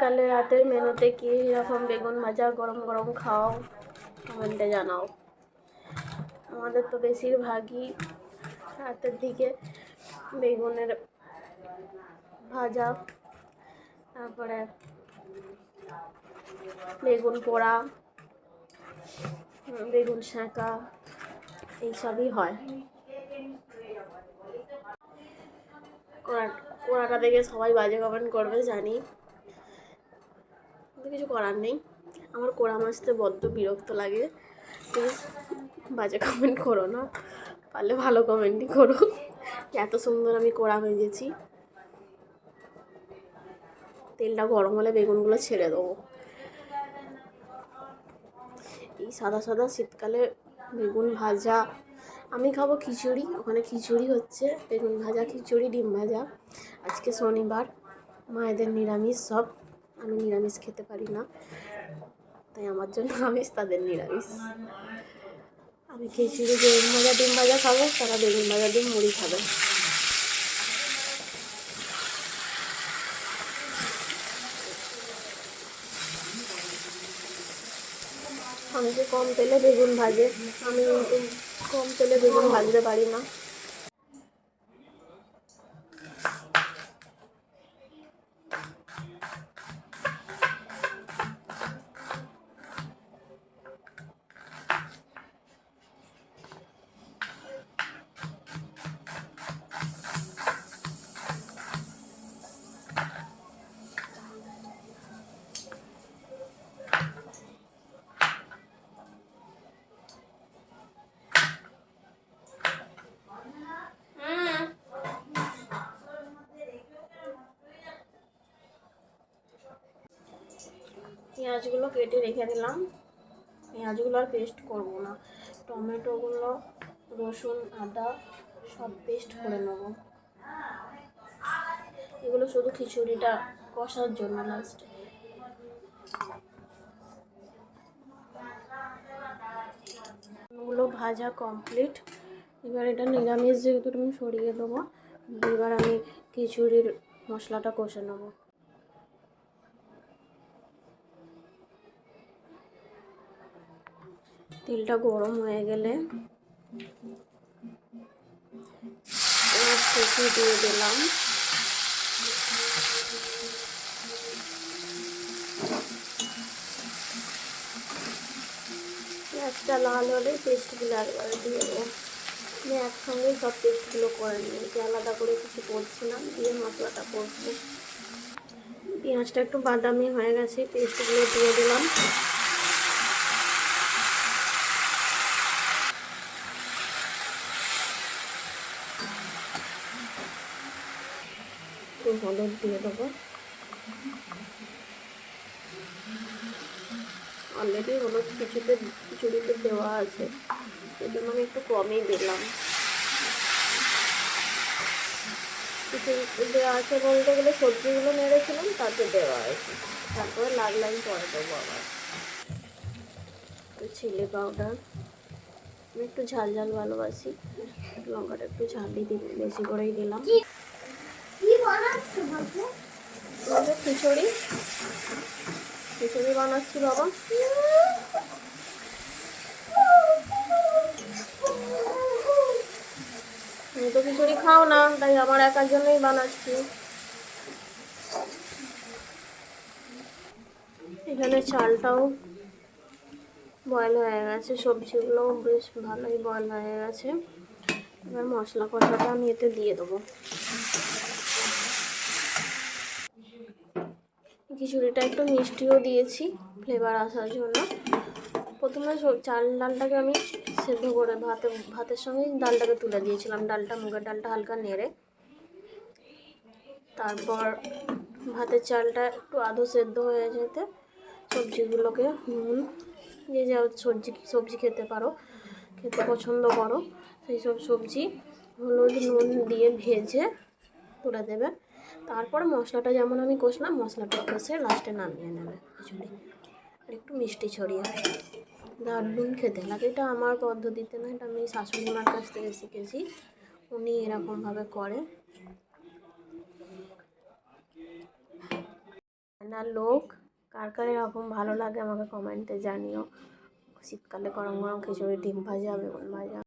শীতকালে রাতের মেনুতে কি রকম বেগুন ভাজা গরম গরম খাও, কমেন্টে জানাও। আমাদের তো বেশিরভাগই রাতের দিকে বেগুনের ভাজা, তারপরে বেগুন পোড়া, বেগুন শাঁকা এইসবই হয়। কোড়াটা দেখে সবাই বাজে কমেন্ট করবে জানি, কিন্তু কিছু করার নেই। আমার কোড়া মাছতে বড্ড বিরক্ত লাগে। প্লিজ বাজে কমেন্ট করো না, পারলে ভালো কমেন্টই করো। এত সুন্দর আমি কোড়া ভেজেছি। তেলটা গরম হলে বেগুনগুলো ছেড়ে দেবো। এই সাদা সাদা শীতকালে বেগুন ভাজা। আমি খাবো খিচুড়ি, ওখানে খিচুড়ি হচ্ছে, বেগুন ভাজা, খিচুড়ি, ডিম ভাজা। আজকে শনিবার, মায়েদের নিরামিষ সব। আমি নিরামিষ খেতে পারি না, তাই আমার জন্য আমিষ, তাদের নিরামিষ। আমি খিচুড়ি, বেগুন ভাজা, ডিম ভাজা খাবো, তারা বেগুন ভাজা দিয়ে মুড়ি খাবে। আমাকে কম তেলে বেগুন ভাজে, আমি কিন্তু কম তেলে বেগুন ভাজতে পারি না। পেঁয়াজগুলো কেটে রেখে দিলাম। পেঁয়াজগুলো আর পেস্ট করবো না, টমেটোগুলো, রসুন, আদা সব পেস্ট করে নেব। এগুলো শুধু খিচুড়িটা কষার জন্য লাস্টে। ওগুলো ভাজা কমপ্লিট। এবার এটা নিরামিষ যেহেতু আমি সরিয়ে দেবো। এবার আমি খিচুড়ির মশলাটা কষে নেবো। তেলটা গরম হয়ে গেলে পেঁয়াজ কুচি দিয়ে দিলাম। পেঁয়াজটা লাল হলে পেস্টগুলো একবারে দিয়ে দেবো। আমি একসঙ্গেই সব পেস্টগুলো করে নিয়েছি, আলাদা করে কিছু করছি না, দিয়ে মশলাটা করবো। পেঁয়াজটা একটু বাদামি হয়ে গেছে, পেস্টগুলো দিয়ে দিলাম। একটু হলুদ দিয়ে দেবো। অলরেডি হলুদ খিচুড়িতে দেওয়া আছে, সেজন্য আমি একটু কমই দিলাম। খিচুড়িতে দেওয়া আছে বলতে গেলে সবজিগুলো নেড়েছিলাম তাতে দেওয়া আছে, তারপরে লাগলাম পরে দেবো আবার। একটু চিলি পাউডার, আমি একটু ঝাল ঝাল ভালোবাসি, লঙ্কাটা একটু ঝালই বেশি করেই দিলাম। খিচুড়ি খিচুড়ি বানাচ্ছি বাবা। তুমি তো খিচুড়ি খাও না, তাই আমার একার জন্যই বানাচ্ছি। এখানে চালটাও বয়েল হয়ে গেছে, সবজিগুলোও বেশ ভালোই বয়েল হয়ে গেছে। এবার মশলা কষাটা আমি এতে দিয়ে দেবো। খিচুড়িটা একটু মিষ্টিও দিয়েছি ফ্লেভার আসার জন্য। প্রথমে চাল ডালটাকে আমি সেদ্ধ করে ভাতের সঙ্গে ডালটাকে তুলে দিয়েছিলাম, মুগের ডালটা হালকা নেড়ে। তারপর ভাতের চালটা একটু আধো সেদ্ধ হয়ে যেতে সবজিগুলোকে নুন, যে যা সবজি খেতে পছন্দ করো সেই সব সবজি হলুদ নুন দিয়ে ভেজে তুলে দেবে। তারপরে মশলাটা যেমন আমি কষলাম, মশলাটা কষে লাস্টে নামিয়ে নেবে খিচুড়ি, আর একটু মিষ্টি ছড়িয়ে। দারুণ খেতে লাগে। এটা আমার পদ্ধতিতে না, এটা আমি শাশুড়ি মার কাছ থেকে শিখেছি, উনি এরকমভাবে করে। রান্নার লোক। কার কার এরকম ভালো লাগে আমাকে কমেন্টে জানিও। শীতকালে গরম গরম খিচুড়ি, ডিম ভাজা, বেগুন ভাজা।